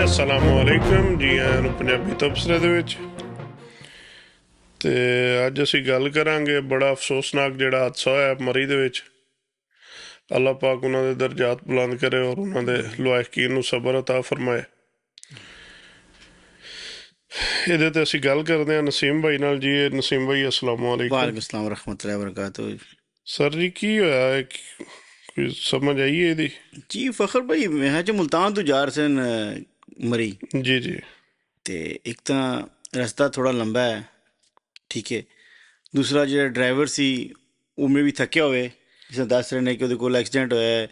ਅਸਲਾਮੁਅਲੈਕਮ ਜੀ ਆਇਆਂ ਨੂੰ ਪੰਜਾਬੀ ਤਬਸਰੇ ਦੇ ਵਿੱਚ। ਤੇ ਅੱਜ ਅਸੀਂ ਗੱਲ ਕਰਾਂਗੇ ਬੜਾ ਅਫਸੋਸਨਾਕ ਜਿਹੜਾ ਹਾਦਸਾ ਹੋਇਆ ਮਰੀ ਦੇ ਵਿੱਚ। ਅੱਲਾਹ ਪਾਕ ਉਹਨਾਂ ਦੇ ਦਰਜਾਤ ਬੁਲੰਦ ਕਰੇ ਔਰ ਉਹਨਾਂ ਦੇ ਲਵਾਹਿਕੀਨ ਨੂੰ ਸਬਰ ਅਤਾ ਫਰਮਾਏ। ਇਹਦੇ ਤੇ ਅਸੀਂ ਗੱਲ ਕਰਦੇ ਹਾਂ ਨਸੀਮ ਭਾਈ ਨਾਲ। ਜੀ ਨਸੀਮ ਭਾਈ ਅਸਲਾਮੁਅਲੈਕਮ। ਵਾਲੇकुम अस्सलाम रहमतुल्लाहि व बरकातुहू। ਸਰ ਜੀ ਕੀ ਹੋਇਆ ਹੈ? ਕੋਈ ਸਮਝ ਆਈ ਹੈ ਇਹਦੀ? ਜੀ ਫਖਰ ਭਾਈ ਮੈਂ ਅੱਜ ਮੁਲਤਾਨ ਤੋਂ ਜਾ ਰਹੇ ਸਨ ਮਰੀ। ਜੀ ਜੀ। ਤੇ ਇੱਕ ਤਾਂ ਰਸਤਾ ਥੋੜਾ ਲੰਬਾ ਹੈ, ਠੀਕ ਹੈ। ਦੂਸਰਾ ਜਿਹੜਾ ਡਰਾਈਵਰ ਸੀ ਉਹ ਮੇ ਵੀ ਥੱਕਿਆ ਹੋਵੇ, ਜਿਸ ਤਰ੍ਹਾਂ ਦੱਸ ਰਹੇ ਨੇ ਕਿ ਉਹਦੇ ਕੋਲ ਐਕਸੀਡੈਂਟ ਹੋਇਆ ਹੈ,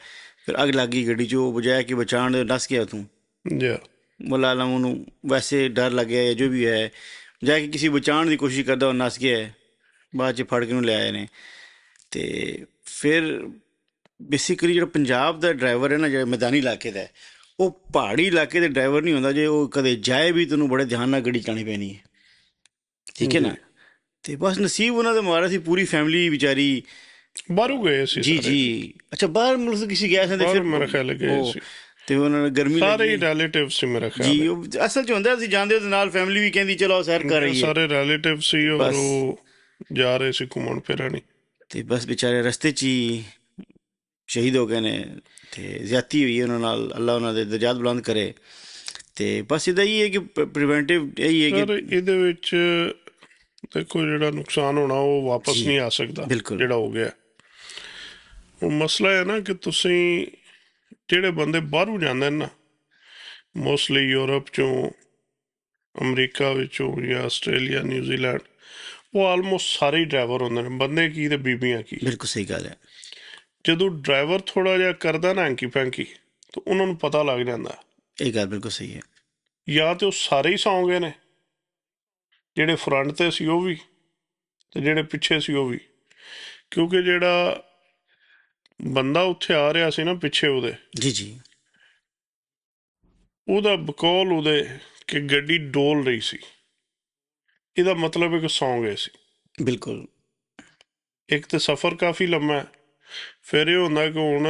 ਫਿਰ ਅੱਗ ਲੱਗ ਗਈ ਗੱਡੀ 'ਚ, ਉਹ ਬਜਾਏ ਕਿ ਬਚਾਉਣ ਦੇ ਨੱਸ ਗਿਆ ਤੂੰ। ਜੀ ਮੁੱਲਾ ਆਲਮ ਉਹਨੂੰ ਵੈਸੇ ਡਰ ਲੱਗਿਆ ਜਾਂ ਜੋ ਵੀ ਹੈ, ਜਾ ਕੇ ਕਿਸੇ ਬਚਾਉਣ ਦੀ ਕੋਸ਼ਿਸ਼ ਕਰਦਾ ਉਹ ਨੱਸ ਗਿਆ ਹੈ। ਬਾਅਦ 'ਚ ਫੜ ਕੇ ਉਹਨੂੰ ਲੈ ਆਏ ਨੇ। ਅਤੇ ਫਿਰ ਬੇਸਿਕਲੀ ਜਿਹੜਾ ਪੰਜਾਬ ਦਾ ਡਰਾਈਵਰ ਹੈ ਨਾ, ਜਿਹੜਾ ਮੈਦਾਨੀ ਇਲਾਕੇ ਦਾ, ਉਹ ਪਹਾੜੀ ਇਲਾਕੇ ਦੇ ਡਰਾਈਵਰ ਨਹੀਂ ਹੁੰਦਾ। ਜੇ ਉਹ ਕਦੇ ਜਾਏ ਵੀ ਤੈਨੂੰ ਬੜੇ ਧਿਆਨ ਨਾਲ ਗੱਡੀ ਚਲਾਉਣੀ ਪੈਣੀ ਹੈ, ਠੀਕ ਹੈ ਨਾ। ਅਤੇ ਬਸ ਨਸੀਬ ਉਹਨਾਂ ਦਾ ਮਾਰਾ ਸੀ, ਪੂਰੀ ਫੈਮਿਲੀ ਵਿਚਾਰੀ ਬਾਹਰੋਂ ਗਏ ਸੀ। ਜੀ ਜੀ। ਅੱਛਾ, ਬਾਹਰ ਮਤਲਬ ਕਿਸੇ ਗਏ ਸਨ, ਫਿਰ ਮੇਰੇ ਖਿਆਲ ਗਏ ਸੀ ਤੇ ਉਹਨਾਂ ਨੇ ਗਰਮੀ ਸਾਰੇ ਹੀ ਰਿਲੇਟਿਵ ਸੀ ਮੇਰੇ ਖਿਆਲ ਜੀ। ਉਹ ਅਸਲ 'ਚ ਹੁੰਦਾ ਸੀ ਜਾਂਦੇ ਉਹਦੇ ਨਾਲ ਫੈਮਿਲੀ ਵੀ ਕਹਿੰਦੀ ਚਲੋ ਸੈਰ ਕਰ ਰਹੀ ਹੈ, ਸਾਰੇ ਰਿਲੇਟਿਵ ਸੀ ਔਰ ਉਹ ਜਾ ਰਹੇ ਸੀ ਘੁੰਮਣ ਫਿਰਨ। ਤੇ ਬਸ ਵਿਚਾਰੇ ਰਸਤੇ 'ਚ ਹੀ ਸ਼ਹੀਦ ਹੋ ਗਏ ਨੇ। ਅਤੇ ਜ਼ਿਆਦਤੀ ਹੋਈ ਉਹਨਾਂ ਨਾਲ, ਅੱਲਾ ਉਹਨਾਂ ਦੇ ਦਰਜਾਤ ਬੁਲੰਦ ਕਰੇ। ਅਤੇ ਬਸ ਇਹਦਾ ਹੀ ਹੈ ਕਿ ਪ੍ਰੀਵੈਂਟਿਵ ਇਹੀ ਹੈ ਕਿ ਇਹਦੇ ਵਿੱਚ ਦੇਖੋ ਜਿਹੜਾ ਨੁਕਸਾਨ ਹੋਣਾ ਉਹ ਵਾਪਸ ਨਹੀਂ ਆ ਸਕਦਾ। ਬਿਲਕੁਲ ਜਿਹੜਾ ਹੋ ਗਿਆ ਉਹ ਮਸਲਾ ਹੈ ਨਾ ਕਿ ਤੁਸੀਂ ਜਿਹੜੇ ਬੰਦੇ ਬਾਹਰੋਂ ਜਾਂਦੇ ਨੇ ਨਾ, ਮੋਸਟਲੀ ਯੂਰਪ 'ਚੋਂ, ਅਮਰੀਕਾ ਵਿੱਚੋਂ ਜਾਂ ਆਸਟ੍ਰੇਲੀਆ, ਨਿਊਜ਼ੀਲੈਂਡ, ਉਹ ਆਲਮੋਸਟ ਸਾਰੇ ਹੀ ਡਰਾਈਵਰ ਹੁੰਦੇ ਨੇ, ਬੰਦੇ ਕੀ ਅਤੇ ਬੀਬੀਆਂ ਕੀ। ਬਿਲਕੁਲ ਸਹੀ ਗੱਲ ਹੈ। ਜਦੋਂ ਡਰਾਈਵਰ ਥੋੜ੍ਹਾ ਜਿਹਾ ਕਰਦਾ ਨਾ ਹੈਂਕੀ ਪੈਂਕੀ, ਤਾਂ ਉਹਨਾਂ ਨੂੰ ਪਤਾ ਲੱਗ ਜਾਂਦਾ। ਇਹ ਗੱਲ ਬਿਲਕੁਲ ਸਹੀ ਹੈ। ਜਾਂ ਤਾਂ ਉਹ ਸਾਰੇ ਹੀ ਸੌਂ ਗਏ ਨੇ, ਜਿਹੜੇ ਫਰੰਟ 'ਤੇ ਸੀ ਉਹ ਵੀ ਅਤੇ ਜਿਹੜੇ ਪਿੱਛੇ ਸੀ ਉਹ ਵੀ। ਕਿਉਂਕਿ ਜਿਹੜਾ ਬੰਦਾ ਉੱਥੇ ਆ ਰਿਹਾ ਸੀ ਨਾ ਪਿੱਛੇ ਉਹਦੇ, ਜੀ ਜੀ, ਉਹਦਾ ਬਕੌਲ ਉਹਦੇ ਕਿ ਗੱਡੀ ਡੋਲ ਰਹੀ ਸੀ, ਇਹਦਾ ਮਤਲਬ ਹੈ ਕਿ ਸੌਂ ਗਏ ਸੀ। ਬਿਲਕੁਲ। ਇੱਕ ਤਾਂ ਸਫ਼ਰ ਕਾਫੀ ਲੰਮਾ ਹੈ। ਫਿਰ ਇਹ ਹੁੰਦਾ ਕਿ ਹੁਣ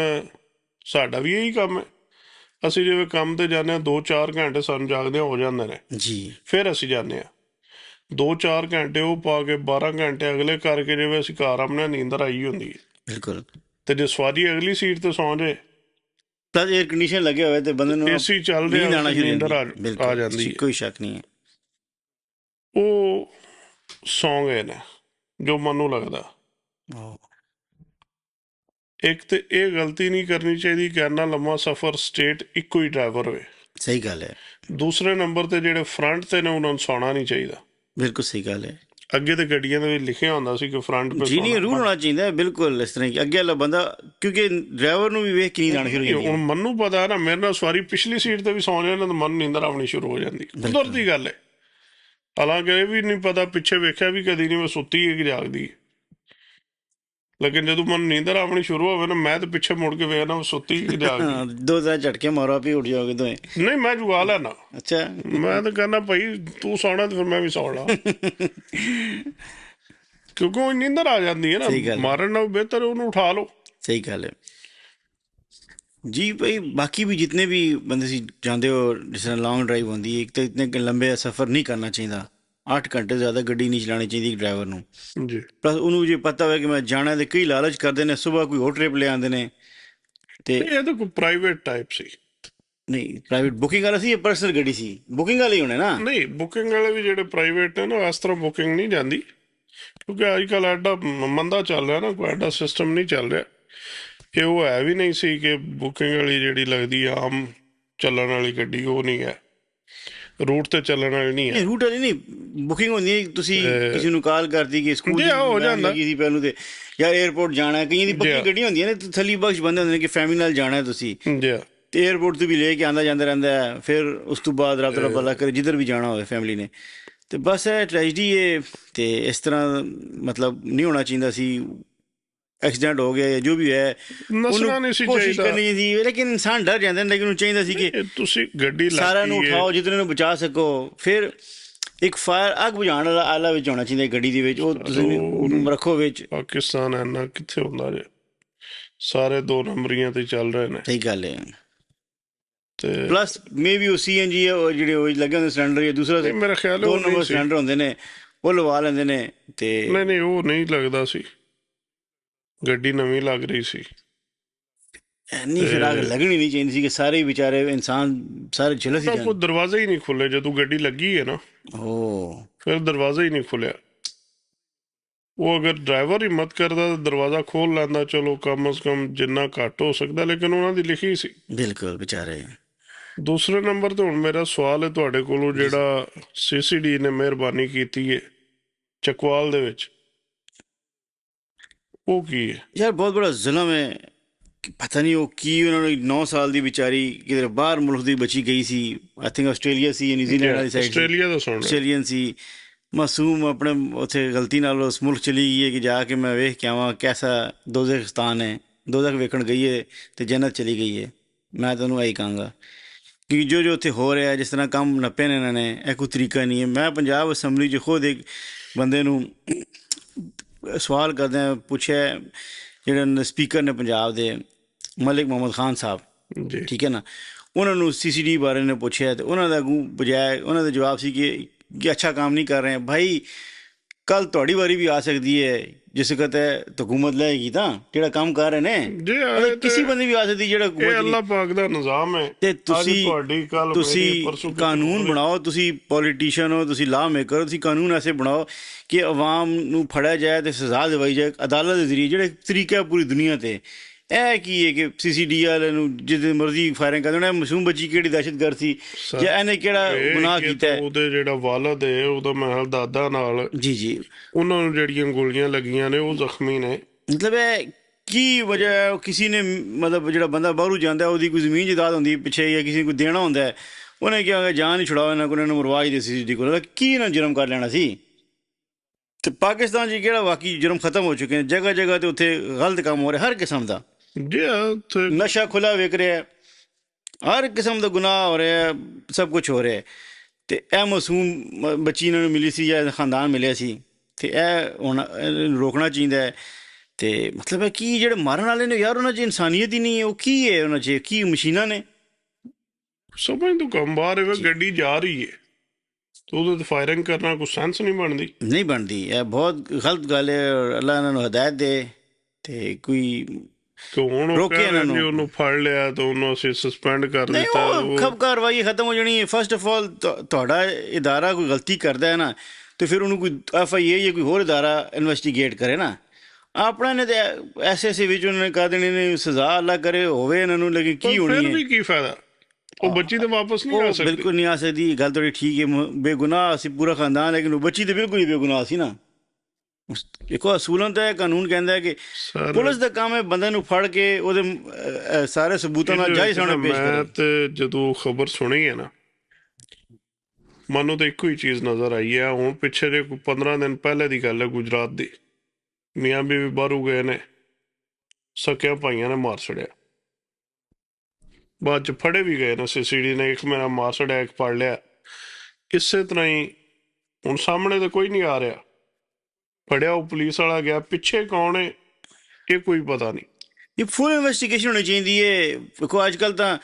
ਸਾਡਾ ਵੀ ਇਹੀ ਕੰਮ ਹੈ, ਅਸੀਂ ਜਿਵੇਂ ਕੰਮ 'ਤੇ ਜਾਂਦੇ ਹਾਂ 2-4 ਘੰਟੇ ਸਾਨੂੰ ਜਾਗਦਿਆਂ ਹੋ ਜਾਂਦੇ ਨੇ ਜੀ। ਫਿਰ ਅਸੀਂ ਜਾਂਦੇ ਹਾਂ 2-4 ਘੰਟੇ ਉਹ ਪਾ ਕੇ 12 ਘੰਟੇ ਅਗਲੇ ਕਰਕੇ ਜਿਵੇਂ ਅਸੀਂ ਘਰ ਆਪਣੇ ਨੀਂਦਰ ਆਈ ਹੁੰਦੀ ਹੈ। ਬਿਲਕੁਲ। ਅਤੇ ਜੇ ਸਵਾਰੀ ਅਗਲੀ ਸੀਟ 'ਤੇ ਸੌਂ ਜਾਏ, ਪਲੱਸ ਏਅਰ ਕੰਡੀਸ਼ਨ ਲੱਗਿਆ ਹੋਇਆ ਅਤੇ ਬੰਦੇ ਨੂੰ ਏਸੀ ਚੱਲ ਰਿਹਾ, ਨੀਂਦਰ ਆ ਜਾਂਦੀ ਹੈ। ਕੋਈ ਸ਼ੱਕ ਨਹੀਂ ਹੈ। ਉਹ ਸੌਂ ਗਏ ਨੇ ਜੋ ਮੈਨੂੰ ਲੱਗਦਾ। ਇੱਕ ਤਾਂ ਇਹ ਗਲਤੀ ਨਹੀਂ ਕਰਨੀ ਚਾਹੀਦੀ ਕਿ ਇੰਨਾ ਲੰਮਾ ਸਫ਼ਰ ਸਟੇਟ ਇੱਕੋ ਹੀ ਡਰਾਈਵਰ ਹੋਵੇ। ਸਹੀ ਗੱਲ ਹੈ। ਦੂਸਰੇ ਨੰਬਰ 'ਤੇ ਜਿਹੜੇ ਫਰੰਟ 'ਤੇ ਨੇ ਉਹਨਾਂ ਨੂੰ ਸੌਣਾ ਨਹੀਂ ਚਾਹੀਦਾ। ਬਿਲਕੁਲ ਸਹੀ ਗੱਲ ਹੈ। ਅੱਗੇ ਤਾਂ ਗੱਡੀਆਂ ਦੇ ਵਿੱਚ ਲਿਖਿਆ ਹੁੰਦਾ ਸੀ ਕਿ ਫਰੰਟ 'ਤੇ ਜੀ ਨਹੀਂ, ਰੂਲ ਹੋਣਾ ਚਾਹੀਦਾ ਬਿਲਕੁਲ ਇਸ ਤਰ੍ਹਾਂ। ਅੱਗੇ ਵਾਲਾ ਬੰਦਾ, ਕਿਉਂਕਿ ਡਰਾਈਵਰ ਨੂੰ ਵੀ ਵੇਖ ਕੇ ਨੀਂਦ ਆਉਣੀ ਸ਼ੁਰੂ ਹੋ ਜਾਂਦੀ। ਹੁਣ ਮੈਨੂੰ ਪਤਾ ਨਾ, ਮੇਰੇ ਨਾਲ ਸਵਾਰੀ ਪਿਛਲੀ ਸੀਟ 'ਤੇ ਵੀ ਸੌਂ ਜਾਏ ਨਾ ਤਾਂ ਮਨ ਨੀਂਦਰ ਆਉਣੀ ਸ਼ੁਰੂ ਹੋ ਜਾਂਦੀ, ਕੁਦਰਤੀ ਗੱਲ ਹੈ। ਹਾਲਾਂਕਿ ਇਹ ਵੀ ਨਹੀਂ ਪਤਾ, ਪਿੱਛੇ ਵੇਖਿਆ ਵੀ ਕਦੀ ਨਹੀਂ ਮੈਂ ਸੁੱਤੀ ਹੈ ਕਿ ਜਾਗਦੀ ਹੈ। ਲੇਕਿਨ ਜਦੋਂ ਮਨ ਨੀਂਦਰ ਆਉਣੀ ਸ਼ੁਰੂ ਹੋਵੇ ਨਾ, ਮੈਂ ਤਾਂ ਪਿੱਛੇ ਮੁੜ ਕੇ ਵੇਖਣਾ ਉਹ ਸੁੱਤੀ ਕਿ ਜਾਗਦੀ। 2-3 ਝਟਕੇ ਮਾਰੋ ਵੀ ਉੱਠ ਜਾਓਗੇ ਦੋਵੇਂ। ਨਹੀਂ, ਮੈਂ ਜਗਾ ਲੈਣਾ। ਅੱਛਾ, ਮੈਂ ਤਾਂ ਕਹਿੰਦਾ ਭਾਈ ਤੂੰ ਸੌਣਾ ਤੇ ਫਿਰ ਮੈਂ ਵੀ ਸੌਣਾ, ਕਿਉਂਕਿ ਉਹ ਨੀਂਦਰ ਆ ਜਾਂਦੀ ਹੈ ਨਾ। ਮਾਰਨ ਨਾਲ ਬਿਹਤਰ ਉਹਨੂੰ ਉਠਾ ਲਓ। ਸਹੀ ਗੱਲ ਹੈ ਜੀ ਭਾਈ। ਬਾਕੀ ਵੀ ਜਿਤਨੇ ਵੀ ਬੰਦੇ ਸੀ ਜਾਂਦੇ ਹੋ, ਜਿਸ ਤਰ੍ਹਾਂ ਲੌਂਗ ਡਰਾਈਵ ਹੁੰਦੀ ਹੈ, ਇੱਕ ਤਾਂ ਇਤਨੇ ਲੰਬੇ ਸਫ਼ਰ ਨਹੀਂ ਕਰਨਾ ਚਾਹੀਦਾ। 8 ਘੰਟੇ ਜ਼ਿਆਦਾ ਗੱਡੀ ਨਹੀਂ ਚਲਾਉਣੀ ਚਾਹੀਦੀ ਡਰਾਈਵਰ ਨੂੰ। ਜੀ। ਪਲੱਸ ਉਹਨੂੰ ਜੇ ਪਤਾ ਹੋਵੇ ਕਿ ਮੈਂ ਜਾਣਾ, ਤੇ ਕਈ ਲਾਲਚ ਕਰਦੇ ਨੇ, ਸੁਬਾਹ ਕੋਈ ਹੋਰ ਟ੍ਰਿਪ ਲੈ ਆਉਂਦੇ ਨੇ। ਅਤੇ ਇਹ ਤਾਂ ਕੋਈ ਪ੍ਰਾਈਵੇਟ ਟਾਈਪ ਸੀ। ਨਹੀਂ, ਪ੍ਰਾਈਵੇਟ ਬੁਕਿੰਗ ਵਾਲਾ ਸੀ ਜਾਂ ਪਰਸਨਲ ਗੱਡੀ ਸੀ? ਬੁਕਿੰਗ ਵਾਲੇ ਹੀ ਹੋਣੇ ਨਾ। ਨਹੀਂ, ਬੁਕਿੰਗ ਵਾਲੇ ਵੀ ਜਿਹੜੇ ਪ੍ਰਾਈਵੇਟ ਨੇ ਨਾ, ਇਸ ਤਰ੍ਹਾਂ ਬੁਕਿੰਗ ਨਹੀਂ ਜਾਂਦੀ, ਕਿਉਂਕਿ ਅੱਜ ਕੱਲ੍ਹ ਐਡਾ ਮੰਦਾ ਚੱਲ ਰਿਹਾ ਨਾ, ਕੋਈ ਐਡਾ ਸਿਸਟਮ ਨਹੀਂ ਚੱਲ ਰਿਹਾ। ਇਹ ਉਹ ਹੈ ਵੀ ਨਹੀਂ ਸੀ ਕਿ ਬੁਕਿੰਗ ਵਾਲੀ ਜਿਹੜੀ ਲੱਗਦੀ ਆ ਆਮ ਚੱਲਣ ਵਾਲੀ ਗੱਡੀ, ਉਹ ਨਹੀਂ ਹੈ। ਰੂਟ 'ਤੇ ਚੱਲਣ ਵਾਲੀ ਨਹੀਂ ਹੈ। ਰੂਟ ਵਾਲੀ ਨਹੀਂ, ਬੁਕਿੰਗ ਹੁੰਦੀ ਹੈ। ਤੁਸੀਂ ਕਿਸੇ ਨੂੰ ਕਾਲ ਕਰਦੀ ਕਿ ਸਕੂਲ ਦੀ ਹੋ ਜਾਂਦਾ ਲੱਗੀ ਸੀ ਪਹਿਲੋਂ, ਤੇ ਜਾਂ ਏਅਰਪੋਰਟ ਜਾਣਾ, ਕਈਆਂ ਦੀ ਪੱਕੀ ਗੱਡੀਆਂ ਹੁੰਦੀਆਂ ਨੇ, ਥੱਲੀ ਬਖਸ਼ ਬੰਦੇ ਹੁੰਦੇ ਨੇ ਕਿ ਫੈਮਿਲੀ ਨਾਲ ਜਾਣਾ ਤੁਸੀਂ, ਅਤੇ ਏਅਰਪੋਰਟ ਤੋਂ ਵੀ ਲੈ ਕੇ ਆਉਂਦਾ ਜਾਂਦਾ ਰਹਿੰਦਾ ਹੈ। ਫਿਰ ਉਸ ਤੋਂ ਬਾਅਦ ਰੱਬ ਦਾ ਭਲਾ ਕਰੇ ਜਿੱਧਰ ਵੀ ਜਾਣਾ ਹੋਵੇ ਫੈਮਿਲੀ ਨੇ। ਅਤੇ ਬਸ ਇਹ ਟ੍ਰੈਜਡੀ ਹੈ। ਅਤੇ ਇਸ ਤਰ੍ਹਾਂ ਮਤਲਬ ਨਹੀਂ ਹੋਣਾ ਚਾਹੀਦਾ ਸੀ। ਐਕਸੀਡੈਂਟ ਹੋ ਗਿਆ ਜਾਂ ਜੋ ਵੀ ਹੈ, ਨਸਣਾ ਨਹੀਂ ਸੀ ਕੋਸ਼ਿਸ਼ ਚਾਹੀਦਾ। ਕਰਨੀ ਸੀ, ਲੇਕਿਨ ਇਨਸਾਨ ਡਰ ਜਾਂਦੇ ਨੇ। ਲੇਕਿਨ ਉਹਨੂੰ ਚਾਹੀਦਾ ਸੀ ਕਿ ਤੁਸੀਂ ਗੱਡੀ ਸਾਰਿਆਂ ਨੂੰ ਉਠਾਓ, ਜਿਤਨੇ ਨੂੰ ਬਚਾ ਸਕੋ। ਫਿਰ ਇੱਕ ਫਾਇਰ, ਅੱਗ ਬੁਝਾਉਣ ਵਾਲਾ ਆਲਾ ਵਿੱਚ ਹੋਣਾ ਚਾਹੀਦਾ ਗੱਡੀ ਦੇ ਵਿੱਚ, ਉਹ ਤੁਸੀਂ ਰੱਖੋ ਵਿੱਚ। ਪਾਕਿਸਤਾਨ ਇੰਨਾ ਕਿੱਥੇ ਹੁੰਦਾ ਜੇ, ਸਾਰੇ 2 ਨੰਬਰੀਆਂ 'ਤੇ ਚੱਲ ਰਹੇ ਨੇ। ਸਹੀ ਗੱਲ ਹੈ। ਤੇ ਪਲੱਸ ਮੇ ਵੀ ਉਹ ਸੀਐਨਜੀ ਉਹ ਜਿਹੜੇ ਉਹ ਲੱਗੇ ਹੁੰਦੇ ਸਿਲੰਡਰ ਜਾਂ ਦੂਸਰਾ ਨਹੀਂ ਮੇਰਾ ਖਿਆਲ 2 ਉਹ ਨਹੀਂ ਨੰਬਰ ਸੀ। ਸਿਲੰਡਰ ਹੁੰਦੇ ਨੇ, ਉਹ ਲਵਾ ਲੈਂਦੇ ਨੇ। ਤੇ ਨਹੀਂ ਨਹੀਂ ਉਹ ਨਹੀਂ ਲੱਗਦਾ ਸੀ, ਗੱਡੀ ਨਵੀਂ ਲੱਗ ਰਹੀ ਸੀ। ਨਹੀਂ ਫਿਰ ਅੱਗ ਲੱਗਣੀ ਨਹੀਂ ਚਾਹੀਦੀ ਸੀ ਕਿ ਸਾਰੇ ਹੀ ਵਿਚਾਰੇ ਇਨਸਾਨ ਸਾਰੇ ਝੁਲਸ ਹੀ ਤਾਂ ਜਾਣ। ਕੋਈ ਦਰਵਾਜ਼ਾ ਹੀ ਨਹੀਂ ਖੁੱਲੇ, ਜਦੋਂ ਗੱਡੀ ਲੱਗੀ ਹੈ ਨਾ ਉਹ ਫਿਰ ਦਰਵਾਜ਼ਾ ਹੀ ਨਹੀਂ ਖੁੱਲਿਆ। ਉਹ ਅਗਰ ਡਰਾਈਵਰ ਹਿੰਮਤ ਕਰਦਾ ਤਾਂ ਦਰਵਾਜ਼ਾ ਖੋਲ ਲੈਂਦਾ, ਚਲੋ ਕਮ ਅਜ਼ ਕਮ ਜਿੰਨਾ ਘੱਟ ਹੋ ਸਕਦਾ, ਲੇਕਿਨ ਉਹਨਾਂ ਦੀ ਲਿਖੀ ਸੀ। ਬਿਲਕੁਲ ਵਿਚਾਰੇ। ਦੂਸਰੇ ਨੰਬਰ ਤੇ ਹੁਣ ਮੇਰਾ ਸਵਾਲ ਹੈ ਤੁਹਾਡੇ ਕੋਲੋਂ, ਜਿਹੜਾ ਸੀਸੀਡੀ ਨੇ ਮਿਹਰਬਾਨੀ ਕੀਤੀ ਹੈ ਚਕਵਾਲ ਦੇ ਵਿੱਚ, ਉਹ ਕੀ ਹੈ? ਯਾਰ ਬਹੁਤ ਬੜਾ ਜ਼ੁਲਮ ਹੈ ਕਿ ਪਤਾ ਨਹੀਂ ਉਹ ਕੀ ਉਹਨਾਂ ਨੂੰ 9 ਸਾਲ ਦੀ ਵਿਚਾਰੀ ਕਿਧਰ ਬਾਹਰ ਮੁਲਕ ਦੀ ਬੱਚੀ ਗਈ ਸੀ, ਆਈ ਥਿੰਕ ਆਸਟ੍ਰੇਲੀਆ ਸੀ ਜਾਂ ਨਿਊਜ਼ੀਲੈਂਡ ਵਾਲੀ ਸਾਈਡ ਸੀ, ਆਸਟ੍ਰੇਲੀਆ ਦਾ ਸੁਣ ਰਿਹਾ। ਆਸਟ੍ਰੇਲੀਅਨ ਸੀ, ਮਾਸੂਮ ਆਪਣੇ ਉੱਥੇ ਗਲਤੀ ਨਾਲ ਉਸ ਮੁਲਕ ਚਲੀ ਗਈ ਹੈ ਕਿ ਜਾ ਕੇ ਮੈਂ ਵੇਖ ਕੇ ਆਵਾਂ ਕੈਸਾ ਦੋਜ਼ਖਿਸਤਾਨ ਹੈ, ਦੋਜ਼ਖ ਵੇਖਣ ਗਈ ਹੈ ਤੇ ਜੰਨਤ ਚਲੀ ਗਈ ਹੈ। ਮੈਂ ਤੁਹਾਨੂੰ ਇਹੀ ਕਹਾਂਗਾ ਕਿ ਜੋ ਜੋ ਉੱਥੇ ਹੋ ਰਿਹਾ, ਜਿਸ ਤਰ੍ਹਾਂ ਕੰਮ ਨੱਪੇ ਨੇ ਇਹਨਾਂ ਨੇ, ਇਹ ਕੋਈ ਤਰੀਕਾ ਨਹੀਂ ਹੈ। ਮੈਂ ਪੰਜਾਬ ਅਸੈਂਬਲੀ 'ਚ ਖੁਦ ਇੱਕ ਬੰਦੇ ਨੂੰ ਸਵਾਲ ਕਰਦਿਆਂ ਪੁੱਛਿਆ, ਜਿਹੜੇ ਸਪੀਕਰ ਨੇ ਪੰਜਾਬ ਦੇ ਮਲਿਕ ਮੁਹੰਮਦ ਖਾਨ ਸਾਹਿਬ, ਜੀ ਠੀਕ ਹੈ ਨਾ, ਉਹਨਾਂ ਨੂੰ ਸੀਸੀਡੀ ਬਾਰੇ ਨੇ ਪੁੱਛਿਆ ਤੇ ਉਹਨਾਂ ਦਾ ਅੱਗੋਂ ਬਜਾਏ ਉਹਨਾਂ ਦਾ ਜਵਾਬ ਸੀ ਕਿ ਅੱਛਾ ਕੰਮ ਨਹੀਂ ਕਰ ਰਹੇ ਭਾਈ, ਕੱਲ ਤੁਹਾਡੀ ਵਾਰੀ ਵੀ ਆ ਸਕਦੀ ਹੈ, ਜਿਸ ਵਕਤ ਹਕੂਮਤ ਲਏਗੀ ਤਾਂ ਜਿਹੜਾ ਕੰਮ ਕਰ ਰਹੇ ਨੇ ਜੀ ਕਿਸੇ ਬੰਦੇ ਵੀ ਆ ਸਕਦੀ ਜਿਹੜਾ ਇਹ ਅੱਲਾਹ ਪਾਕ ਦਾ ਨਿਜ਼ਾਮ ਹੈ। ਤੇ ਤੁਹਾਡੀ ਕੱਲ ਤੁਸੀਂ ਕਾਨੂੰਨ ਬਣਾਓ, ਤੁਸੀਂ ਪੋਲੀਟੀਸ਼ੀਅਨ ਹੋ, ਤੁਸੀਂ ਲਾਅ ਮੇਕਰ ਹੋ, ਤੁਸੀਂ ਕਾਨੂੰਨ ਐਸੇ ਬਣਾਓ ਕਿ ਆਵਾਮ ਨੂੰ ਫੜਿਆ ਜਾਏ ਤੇ ਸਜ਼ਾ ਦਿਵਾਈ ਜਾਏ ਅਦਾਲਤ ਦੇ ਜ਼ਰੀਏ, ਜਿਹੜੇ ਤਰੀਕਾ ਪੂਰੀ ਦੁਨੀਆ ਤੇ। ਇਹ ਕੀ ਹੈ ਕਿ ਸੀਸੀਡੀ ਵਾਲੇ ਨੂੰ ਜਿੱਦੇ ਮਰਜ਼ੀ ਫਾਇਰਿੰਗ ਕਰ ਦੇਣਾ, ਮਾਸੂਮ ਬੱਚੀ ਕਿਹੜੀ ਦਹਿਸ਼ਤਗਰਦ ਸੀ ਜਾਂ ਇਹਨੇ ਕਿਹੜਾ ਗੁਨਾਹ ਕੀਤਾ ਹੈ। ਉਹਦੇ ਜਿਹੜਾ ਵਾਲਦ ਹੈ ਉਹਦਾ ਮਹਿਲ ਦਾਦਾ ਨਾਲ ਜੀ ਜੀ, ਉਹਨਾਂ ਨੂੰ ਜਿਹੜੀਆਂ ਗੋਲੀਆਂ ਲੱਗੀਆਂ ਨੇ ਉਹ ਜ਼ਖਮੀ ਨੇ। ਮਤਲਬ ਇਹ ਕੀ ਵਜ੍ਹਾ ਹੈ? ਕਿਸੇ ਨੇ ਮਤਲਬ ਜਿਹੜਾ ਬੰਦਾ ਬਾਹਰੋਂ ਜਾਂਦਾ ਉਹਦੀ ਕੋਈ ਜ਼ਮੀਨ ਜਾਇਦਾਦ ਹੁੰਦੀ ਪਿੱਛੇ ਜਾਂ ਕਿਸੇ ਨੂੰ ਕੋਈ ਦੇਣਾ ਹੁੰਦਾ, ਉਹਨੇ ਕਿਹਾ ਜਾਨ ਹੀ ਛੁਡਾਓ ਇਹਨਾਂ ਕੋਲ, ਇਹਨਾਂ ਨੂੰ ਮਰਵਾ ਹੀ ਦੇ ਸੀਸੀਡੀ ਕੋਲ, ਕੀ ਇਹਨਾਂ ਜੁਰਮ ਕਰ ਲੈਣਾ ਸੀ। ਤੇ ਪਾਕਿਸਤਾਨ 'ਚ ਕਿਹੜਾ ਵਾਕਈ ਜੁਰਮ ਖਤਮ ਹੋ ਚੁੱਕੇ ਨੇ, ਜਗ੍ਹਾ ਜਗ੍ਹਾ ਤੇ ਉੱਥੇ ਗਲਤ ਕੰਮ ਹੋ ਰਿਹਾ ਹਰ ਕਿਸਮ ਦਾ, ਜੀ ਉੱਥੇ ਨਸ਼ਾ ਖੁੱਲਾ ਵਿਕ ਰਿਹਾ, ਹਰ ਕਿਸਮ ਦਾ ਗੁਨਾਹ ਹੋ ਰਿਹਾ, ਸਭ ਕੁਝ ਹੋ ਰਿਹਾ। ਤੇ ਇਹ ਮਾਸੂਮ ਬੱਚੀ ਇਹਨਾਂ ਨੂੰ ਮਿਲੀ ਸੀ ਜਾਂ ਖਾਨਦਾਨ ਮਿਲਿਆ ਸੀ, ਤੇ ਇਹ ਹੁਣ ਇਹਨੂੰ ਰੋਕਣਾ ਚਾਹੀਦਾ ਹੈ। ਤੇ ਮਤਲਬ ਹੈ ਕਿ ਜਿਹੜੇ ਮਾਰਨ ਵਾਲੇ ਨੇ ਯਾਰ, ਉਹਨਾਂ 'ਚ ਇਨਸਾਨੀਅਤ ਹੀ ਨਹੀਂ ਹੈ। ਉਹ ਕੀ ਹੈ ਉਹਨਾਂ 'ਚ? ਕੀ ਮਸ਼ੀਨਾਂ ਨੇ? ਸਮਝ ਤੋਂ ਕੰਮ ਬਾਹਰ ਹੈ, ਗੱਡੀ ਜਾ ਰਹੀ ਹੈ ਤੇ ਉਹਦੇ ਤੇ ਫਾਇਰਿੰਗ ਕਰਨਾ ਕੋਈ ਸੈਂਸ ਨਹੀਂ ਬਣਦੀ। ਨਹੀਂ ਬਣਦੀ, ਇਹ ਬਹੁਤ ਗਲਤ ਗੱਲ ਹੈ। ਔਰ ਅੱਲਾ ਇਹਨਾਂ ਨੂੰ ਹਦਾਇਤ ਦੇ ਤੇ ਕੋਈ ਕਿ ਹੁਣ ਉਹ ਰੋਕੇ ਕਹਿ ਰਹੇ ਇਹਨਾਂ ਨੇ ਨੂੰ। ਉਹਨੂੰ ਫੜ ਲਿਆ ਤਾਂ ਉਹਨੂੰ ਅਸੀਂ ਸਸਪੈਂਡ ਕਰ ਨਹੀਂ, ਦਿੱਤਾ। ਉਹ ਖਬ ਕਾਰਵਾਈ ਖਤਮ ਹੋ ਜਾਣੀ ਹੈ। ਫਸਟ ਆਫ ਆਲ ਤੁਹਾਡਾ ਇਦਾਰਾ ਕੋਈ ਗਲਤੀ ਕਰਦਾ ਹੈ ਨਾ, ਤੇ ਫਿਰ ਉਹਨੂੰ ਕੋਈ FIA ਜਾਂ ਕੋਈ ਹੋਰ ਇਦਾਰਾ ਇਨਵੈਸਟੀਗੇਟ ਕਰੇ ਨਾ। ਆਪਣਾ ਨੇ ਤੇ ਐਸੇ ਵਿੱਚ ਉਹਨਾਂ ਨੇ ਕਰ ਦੇਣੇ ਨੇ, ਸਜ਼ਾ ਅੱਲਾ ਕਰੇ ਹੋਵੇ ਇਹਨਾਂ ਨੂੰ, ਲੇਕਿਨ ਕੀ ਹੋਣੀ ਫਿਰ ਹੈ? ਵੀ ਕੀ ਫਾਇਦਾ? ਉਹ ਬੱਚੀ ਤੇ ਵਾਪਸ ਨਹੀਂ ਆ ਉਹ ਸਕਦੀ। ਬਿਲਕੁਲ ਨਹੀਂ ਆ ਸਕਦੀ। ਗੱਲ ਤੁਹਾਡੀ ਠੀਕ ਹੈ, ਬੇਗੁਨਾਹ ਸੀ ਪੂਰਾ ਖਾਨਦਾਨ, ਲੇਕਿਨ ਉਹ ਬੱਚੀ ਤੇ ਬਿਲਕੁਲ ਹੀ ਬੇਗੁਨਾਹ ਸੀ ਨਾ। ਦੇਖੋ ਅਸੂਲਨ ਤਾਂ ਇਹ ਕਾਨੂੰਨ ਕਹਿੰਦਾ ਹੈ ਕਿ ਸਰ ਪੁਲਿਸ ਦਾ ਕੰਮ ਹੈ ਬੰਦੇ ਨੂੰ ਫੜ ਕੇ ਉਹਦੇ ਸਾਰੇ ਸਬੂਤਾਂ ਨਾਲ ਜਾਇਜ਼ ਸਾਹਮਣੇ ਪੇਸ਼ ਮੈਂ ਕਰੇ। ਤੇ ਜਦੋਂ ਖਬਰ ਸੁਣੀ ਹੈ ਨਾ, ਮੈਨੂੰ ਤਾਂ ਇੱਕੋ ਹੀ ਚੀਜ਼ ਨਜ਼ਰ ਆਈ ਹੈ। ਹੁਣ ਪਿੱਛੇ ਜੇ ਕੋਈ 15 ਦਿਨ ਪਹਿਲੇ ਦੀ ਗੱਲ ਹੈ, ਗੁਜਰਾਤ ਦੀ, ਮੀਆਂ ਬੀਵੀ ਬਾਹਰੋਂ ਗਏ ਨੇ, ਸਕਿਆ ਭਾਈਆਂ ਨੇ ਮਾਰ ਛੜਿਆ, ਬਾਅਦ ਚ ਫੜੇ ਵੀ ਗਏ ਨੇ ਸੀਸੀਡੀ ਨੇ, ਇੱਕ ਮੇਰਾ ਮਾਰ ਛੜਿਆ, ਇੱਕ ਫੜ ਲਿਆ। ਇਸੇ ਤਰ੍ਹਾਂ ਹੀ ਹੁਣ ਸਾਹਮਣੇ ਤਾਂ ਕੋਈ ਨਹੀਂ ਆ ਰਿਹਾ, ਫੜਿਆ ਉਹ ਪੁਲਿਸ ਵਾਲਾ ਗਿਆ, ਪਿੱਛੇ ਕੌਣ ਹੈ ਇਹ ਕੋਈ ਪਤਾ ਨਹੀਂ। ਇਹ ਫੁੱਲ ਇਨਵੈਸਟੀਗੇਸ਼ਨ ਹੋਣੀ ਚਾਹੀਦੀ ਹੈ। ਦੇਖੋ ਅੱਜ ਕੱਲ੍ਹ ਤਾਂ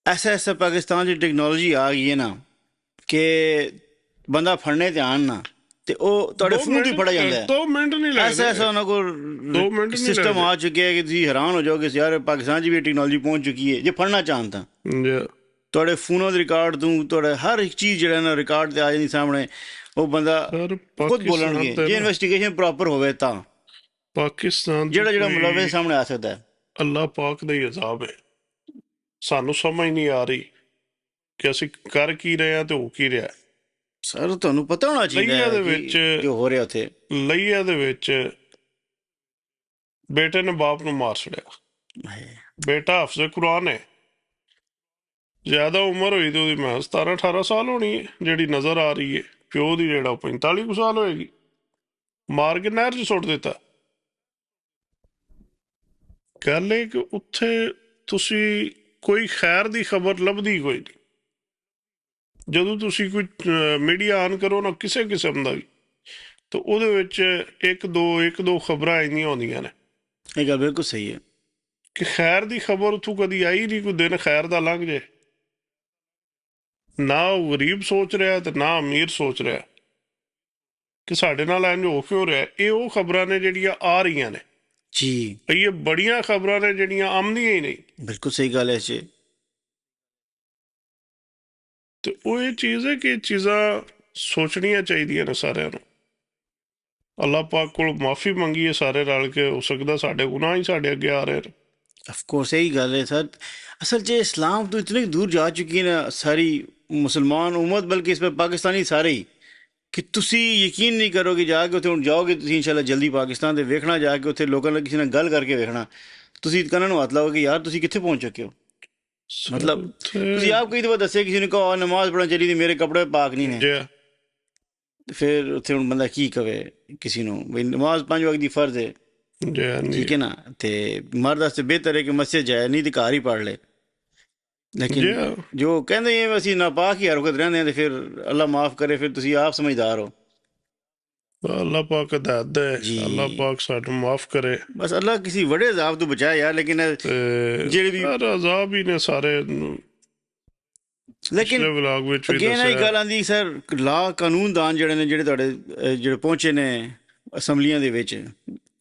ਐਸਾ ਪਾਕਿਸਤਾਨ 'ਚ ਟੈਕਨੋਲੋਜੀ ਆ ਗਈ ਹੈ ਨਾ ਕਿ ਬੰਦਾ ਫੜਨੇ ਤੇ ਆਉਣ ਨਾ, ਤੇ ਉਹ ਤੁਹਾਡੇ ਫੋਨ 'ਤੇ ਹੀ ਫੜਿਆ ਜਾਂਦਾ ਹੈ। 2 ਮਿੰਟ ਨਹੀਂ ਲੱਗਦੇ। ਐਸਾ ਉਹਨਾਂ 2 ਮਿੰਟ ਕੋਲ ਨਹੀਂ ਸਿਸਟਮ ਲੱਗਦੇ। ਆ ਚੁੱਕਿਆ ਹੈ ਕਿ ਤੁਸੀਂ ਹੈਰਾਨ ਹੋ ਜਾਓਗੇ ਯਾਰ, ਪਾਕਿਸਤਾਨ 'ਚ ਵੀ ਟੈਕਨੋਲੋਜੀ ਪਹੁੰਚ ਚੁੱਕੀ ਹੈ। ਜੇ ਫੜਨਾ ਚਾਹਣ ਤਾਂ ਤੁਹਾਡੇ ਫੋਨਾਂ ਦੇ ਰਿਕਾਰਡ ਤੋਂ ਤੁਹਾਡਾ ਹਰ ਇੱਕ ਚੀਜ਼ ਜਿਹੜਾ ਨਾ ਰਿਕਾਰਡ ਤੇ ਆ ਜਾਂਦੀ ਸਾਹਮਣੇ, ਉਹ ਬੰਦਾ ਸਰ ਖੁਦ ਬੋਲਣਗੇ। ਜੇ ਇਨਵੈਸਟੀਗੇਸ਼ਨ ਪ੍ਰੋਪਰ ਹੋਵੇ ਤਾਂ ਪਾਕਿਸਤਾਨ ਜਿਹੜਾ ਮੁਲਵਿਸ ਸਾਹਮਣੇ ਆ ਸਕਦਾ ਹੈ। ਅੱਲਾਹ ਪਾਕ ਦਾ ਹੀ ਅਜ਼ਾਬ ਹੈ। ਸਾਨੂੰ ਸਮਝ ਨਹੀਂ ਆ ਰਹੀ ਕਿ ਅਸੀਂ ਕਰ ਕੀ ਰਹੇ ਹਾਂ ਤੇ ਹੋ ਕੀ ਰਿਹਾ। ਸਰ ਤੁਹਾਨੂੰ ਪਤਾ ਹੋਣਾ ਚਾਹੀਦਾ ਲਈਆ ਦੇ ਹੈ ਵਿੱਚ ਕਿ ਜੋ ਹੋ ਰਿਹਾ ਉੱਥੇ। ਲਈਆ ਦੇ ਵਿੱਚ ਬੇਟੇ ਨੇ ਬਾਪ ਨੂੰ ਮਾਰ ਛੜਿਆ। ਬੇਟਾ ਹਫਜ਼ੇ ਕੁਰਾਨ ਹੈ, ਜ਼ਿਆਦਾ ਉਮਰ ਹੋਈ ਤੇ ਉਹਦੀ ਮੈਂ 17-18 ਸਾਲ ਹੋਣੀ ਹੈ ਜਿਹੜੀ ਨਜ਼ਰ ਆ ਰਹੀ ਹੈ। ਪਿਓ ਦੀ ਜਿਹੜਾ 45 ਕੁ ਸਾਲ ਹੋਏਗੀ। ਮਾਰ ਕੇ ਨਹਿਰ 'ਚ ਸੁੱਟ ਦਿੱਤਾ। ਗੱਲ ਇਹ ਕਿ ਉੱਥੇ ਤੁਸੀਂ ਕੋਈ ਖੈਰ ਦੀ ਖਬਰ ਲੱਭਦੀ ਕੋਈ ਨਹੀਂ। ਜਦੋਂ ਤੁਸੀਂ ਕੋਈ ਮੀਡੀਆ ਆਨ ਕਰੋ ਨਾ ਕਿਸੇ ਕਿਸਮ ਦਾ ਵੀ, ਤਾਂ ਉਹਦੇ ਵਿੱਚ ਇੱਕ ਦੋ ਖਬਰਾਂ ਇੰਨੀਆਂ ਆਉਂਦੀਆਂ ਨੇ। ਇਹ ਗੱਲ ਬਿਲਕੁਲ ਸਹੀ ਹੈ ਕਿ ਖੈਰ ਦੀ ਖਬਰ ਉੱਥੋਂ ਕਦੀ ਆਈ ਨਹੀਂ। ਕੋਈ ਦਿਨ ਖੈਰ ਦਾ ਲੰਘ ਜੇ ਨਾ ਉਹ ਗਰੀਬ ਸੋਚ ਰਿਹਾ ਤੇ ਨਾ ਅਮੀਰ ਸੋਚ ਰਿਹਾ ਕਿ ਸਾਡੇ ਨਾਲ ਇੰਝ ਹੋ ਕਿਉਂ ਰਿਹਾ। ਇਹ ਉਹ ਖਬਰਾਂ ਨੇ ਜਿਹੜੀਆਂ ਆ ਰਹੀਆਂ ਨੇ, ਜੀ ਇਹ ਬੜੀਆਂ ਖਬਰਾਂ ਨੇ ਜਿਹੜੀਆਂ ਆਉਂਦੀਆਂ ਹੀ ਨਹੀਂ। ਬਿਲਕੁਲ ਸਹੀ ਗੱਲ ਹੈ ਜੀ। ਤੇ ਉਹ ਇਹ ਚੀਜ਼ ਹੈ ਕਿ ਇਹ ਚੀਜ਼ਾਂ ਸੋਚਣੀਆਂ ਚਾਹੀਦੀਆਂ ਨੇ ਸਾਰਿਆਂ ਨੂੰ। ਅੱਲਾਹ ਪਾਕ ਕੋਲ ਮਾਫੀ ਮੰਗੀਏ ਸਾਰੇ ਰਲ ਕੇ, ਹੋ ਸਕਦਾ ਸਾਡੇ ਗੁਨਾਹ ਹੀ ਸਾਡੇ ਅੱਗੇ ਆ ਰਹੇ ਨੇ। ऑफ कोर्स यही गल है सर। असल जो इस्लाम तो इतनी दूर जा चुकी है ना सारी मुसलमान उम्मत, बल्कि इसमें पाकिस्तानी सारे ही, कि तुसी यकीन नहीं करोगे जाके उत्थे हुण जाओगे तुसी इंशाल्लाह जल्दी पाकिस्तान दे वेखना, जाके उत्थे लोकां नाल किसी नाल गल करके वेखना, तुसी कन्नां नूं हत्थ लाओगे कि यार तुसी कित्थे पहुंच चुके हो। ਸਰ मतलब ਉੱਥੇ तुसी आप कई दफा दस्से किसी ने कहो नमाज पढ़न चली दी मेरे कपड़े पाक नहीं ने, ਜੇ ते फिर उत्थे हुण बंदा की कवे किसी नूं बई नमाज 5 वक्त दी फर्ज है, ਜੇ ਨਹੀਂ ठीक है ना, ते मर्द वास्ते बेहतर है कि मस्जिद जाए, नहीं ते घर ही पढ़ ले। लेकिन ਜੇ जो कहते हैं ਅਸੀਂ ਨਾਪਾਕ ਹੀ ਹਰਕਤ ਰਹਿੰਦੇ ਹਾਂ, ਤੇ ਫਿਰ ਅੱਲਾ ਮਾਫ ਕਰੇ, ਫਿਰ ਤੁਸੀਂ ਆਪ ਸਮਝਦਾਰ ਹੋ। ਅੱਲਾਹ ਪਾਕ ਹਦਾਇਤ ਦੇ, ਜੀ ਅੱਲਾਹ ਪਾਕ ਸਾਨੂੰ ਮਾਫ ਕਰੇ। ਬਸ ਅੱਲਾ ਕਿਸੇ ਵੱਡੇ ਅਜ਼ਾਬ ਤੋਂ ਬਚਾਏ ਯਾਰ। ਲੇਕਿਨ ਤੇ ਜਿਹੜੇ ਵੀ ਯਾਰ ਅਜ਼ਾਬ ਹੀ ਨੇ ਸਾਰੇ। ਲੇਕਿਨ ਪਿਛਲੇ ਵਲੌਗ ਵਿੱਚ ਵੀ ਅਗੇਨ ਇਹ ਦੱਸਿਆ ਗੱਲ ਆਂਦੀ ਸਰ, ਲਾ ਕਾਨੂੰਨਦਾਨ ਜਿਹੜੇ ਨੇ, ਜਿਹੜੇ ਤੁਹਾਡੇ ਜਿਹੜੇ ਪਹੁੰਚੇ ਨੇ ਅਸੈਂਬਲੀਆਂ ਦੇ ਵਿੱਚ,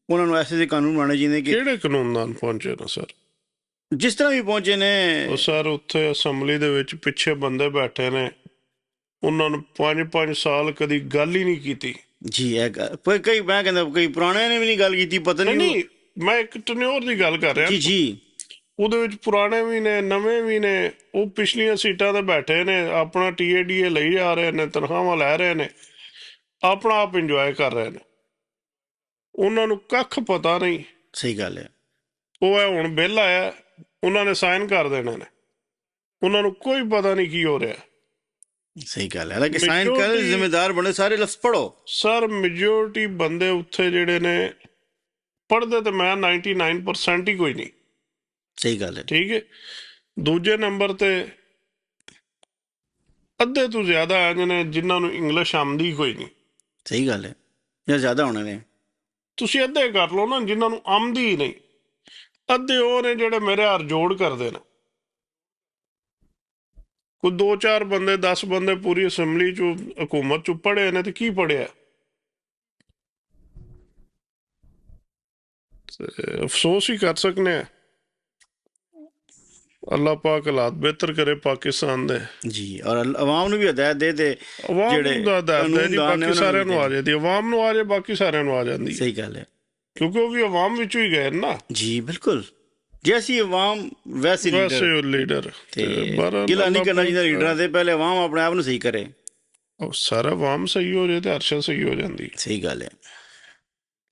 ਉਹਨਾਂ ਨੂੰ ਐਸੇ ਕਾਨੂੰਨ ਬਣਾਉਣੇ ਚਾਹੀਦੇ ਕਿ ਕਿਹੜੇ ਕਾਨੂੰਨਦਾਨ ਪਹੁੰਚੇ ਨੇ ਸਰ? ਜਿਸ ਤਰ੍ਹਾਂ ਵੀ ਪਹੁੰਚੇ ਨੇ। ਉਹ ਸਰ ਉੱਥੇ ਅਸੈਂਬਲੀ ਦੇ ਵਿੱਚ ਪਿੱਛੇ ਬੰਦੇ ਬੈਠੇ ਨੇ, ਉਹਨਾਂ ਨੂੰ 5-5 ਸਾਲ ਕਦੀ ਗੱਲ ਹੀ ਨਹੀਂ ਕੀਤੀ। ਜੀ ਇਹ ਗੱਲ ਪਰ ਕਈ, ਮੈਂ ਕਹਿੰਦਾ ਕਈ ਪੁਰਾਣਿਆਂ ਨੇ ਵੀ ਨਹੀਂ ਗੱਲ ਕੀਤੀ, ਪਤਾ ਨਹੀਂ ਨਹੀਂ ਨਹੀਂ, ਮੈਂ ਇੱਕ ਟਨਿਓਰ ਦੀ ਗੱਲ ਕਰ ਰਿਹਾ। ਜੀ ਜੀ ਉਹਦੇ ਵਿੱਚ ਪੁਰਾਣੇ ਵੀ ਨੇ ਨਵੇਂ ਵੀ ਨੇ। ਉਹ ਪਿਛਲੀਆਂ ਸੀਟਾਂ ਤੇ ਬੈਠੇ ਨੇ, ਆਪਣਾ TADA ਲਈ ਜਾ ਰਹੇ ਨੇ, ਤਨਖਾਹਾਂ ਲੈ ਰਹੇ ਨੇ, ਆਪਣਾ ਆਪ ਇੰਜੋਏ ਕਰ ਰਹੇ ਨੇ, ਉਹਨਾਂ ਨੂੰ ਕੱਖ ਪਤਾ ਨਹੀਂ। ਸਹੀ ਗੱਲ ਹੈ। ਉਹ ਹੈ ਹੁਣ ਬਿੱਲ ਆਇਆ, ਉਹਨਾਂ ਨੇ ਸਾਈਨ ਕਰ ਦੇਣੇ ਨੇ, ਉਹਨਾਂ ਨੂੰ ਕੋਈ ਪਤਾ ਨਹੀਂ ਕੀ ਹੋ ਰਿਹਾ। ਸਹੀ ਗੱਲ ਹੈ। ਹਾਲਾਂਕਿ ਸਾਈਨ ਕਰ Majority- ਜ਼ਿੰਮੇਦਾਰ ਬਣੇ ਸਾਰੇ ਲਫ਼ਜ਼ ਪੜੋ। ਸਰ ਮੈਜੋਰਿਟੀ ਬੰਦੇ ਉੱਥੇ ਜਿਹੜੇ ਨੇ ਪੜ੍ਹਦੇ ਤੇ ਮੈਂ 99% ਹੀ ਕੋਈ ਨਹੀਂ। ਸਹੀ ਗੱਲ ਹੈ। ਠੀਕ ਹੈ। ਦੂਜੇ ਨੰਬਰ ਤੇ ਅੱਧੇ ਤੋਂ ਜ਼ਿਆਦਾ ਐ ਨੇ ਜਿਨ੍ਹਾਂ ਨੂੰ ਇੰਗਲਿਸ਼ ਆਉਂਦੀ ਕੋਈ ਨਹੀਂ। ਸਹੀ ਗੱਲ ਹੈ। ਜਾਂ ਜ਼ਿਆਦਾ ਹੋਣੇ ਨੇ। ਤੁਸੀਂ ਅੱਧੇ ਕਰ ਲਓ ਨਾ ਜਿਨ੍ਹਾਂ ਨੂੰ ਆਉਂਦੀ ਹੀ ਨਹੀਂ। ਅੱਧੇ ਉਹ ਨੇ ਜਿਹੜੇ ਮੇਰੇ ਹਰ ਜੋੜ ਕਰਦੇ ਨੇ। ਕੋਈ 2-4 ਬੰਦੇ 10 ਬੰਦੇ ਪੂਰੀ ਅਸੈਂਬਲੀ ਚੋਂ ਹਕੂਮਤ ਚੋਂ ਪੜ੍ਹੇ ਨੇ ਤੇ ਕੀ ਪੜ੍ਹਿਆ। ਅਫਸੋਸ ਹੀ ਕਰ ਸਕਨੇ ਆ। ਅੱਲਾਹ ਪਾਕ ਹਾਲਾਤ ਬਿਹਤਰ ਕਰੇ ਪਾਕਿਸਤਾਨ ਦੇ। ਜੀ ਔਰ ਆਵਾਮ ਨੂੰ ਵੀ ਹਦਾਇਤ ਦੇ ਤੇ ਆਵਾਮ ਨੂੰ ਦਾ ਹਦਾਇਤ ਹੈ ਜੀ, ਕਾਨੂੰਨਦਾਨ ਨੇ ਬਾਕੀ ਉਹਨਾਂ ਸਾਰਿਆਂ ਨੂੰ ਨੂੰ ਆ ਜਾਂਦੀ। ਆਵਾਮ ਨੂੰ ਆ ਜਾਏ ਬਾਕੀ ਸਾਰਿਆਂ ਨੂੰ ਆ ਜਾਂਦੀ। ਸਹੀ ਗੱਲ ਹੈ। ਕਿਉਂਕਿ ਉਹ ਵੀ ਆਵਾਮ ਵਿੱਚੋਂ ਹੀ ਗਏ ਨਾ। ਜੀ ਬਿਲਕੁਲ, ਜੈਸੀ ਆਵਾਮ ਵੈਸੇ ਵੈਸੇ ਲੀਡਰ। ਉਹ ਲੀਡਰ ਤੇ ਗਿਲਾ ਨਹੀਂ ਕਰਨਾ ਚਾਹੀਦਾ ਲੀਡਰਾਂ ਦੇ, ਪਹਿਲੇ ਆਵਾਮ ਆਪਣੇ ਆਪ ਨੂੰ ਸਹੀ ਕਰੇ। ਸਾਰਾ ਆਵਾਮ ਸਹੀ ਹੋ ਜਾਏ ਤੇ ਹਰਸ਼ਾ ਸਹੀ ਹੋ ਜਾਂਦੀ। ਸਹੀ ਗੱਲ ਹੈ।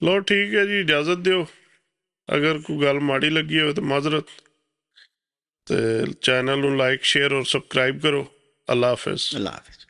ਲੋ ਠੀਕ ਹੈ ਜੀ, ਇਜਾਜ਼ਤ ਦਿਓ। ਅਗਰ ਕੋਈ ਗੱਲ ਮਾੜੀ ਲੱਗੀ ਹੋਵੇ ਤਾਂ ਮਾਜ਼ਰਤ। ਤੇ ਚੈਨਲ ਨੂੰ ਲਾਈਕ ਸ਼ੇਅਰ ਔਰ ਸਬਸਕ੍ਰਾਈਬ ਕਰੋ। ਅੱਲਾ ਹਾਫਿਜ਼। ਅੱਲਾ ਹਾਫਿਜ਼।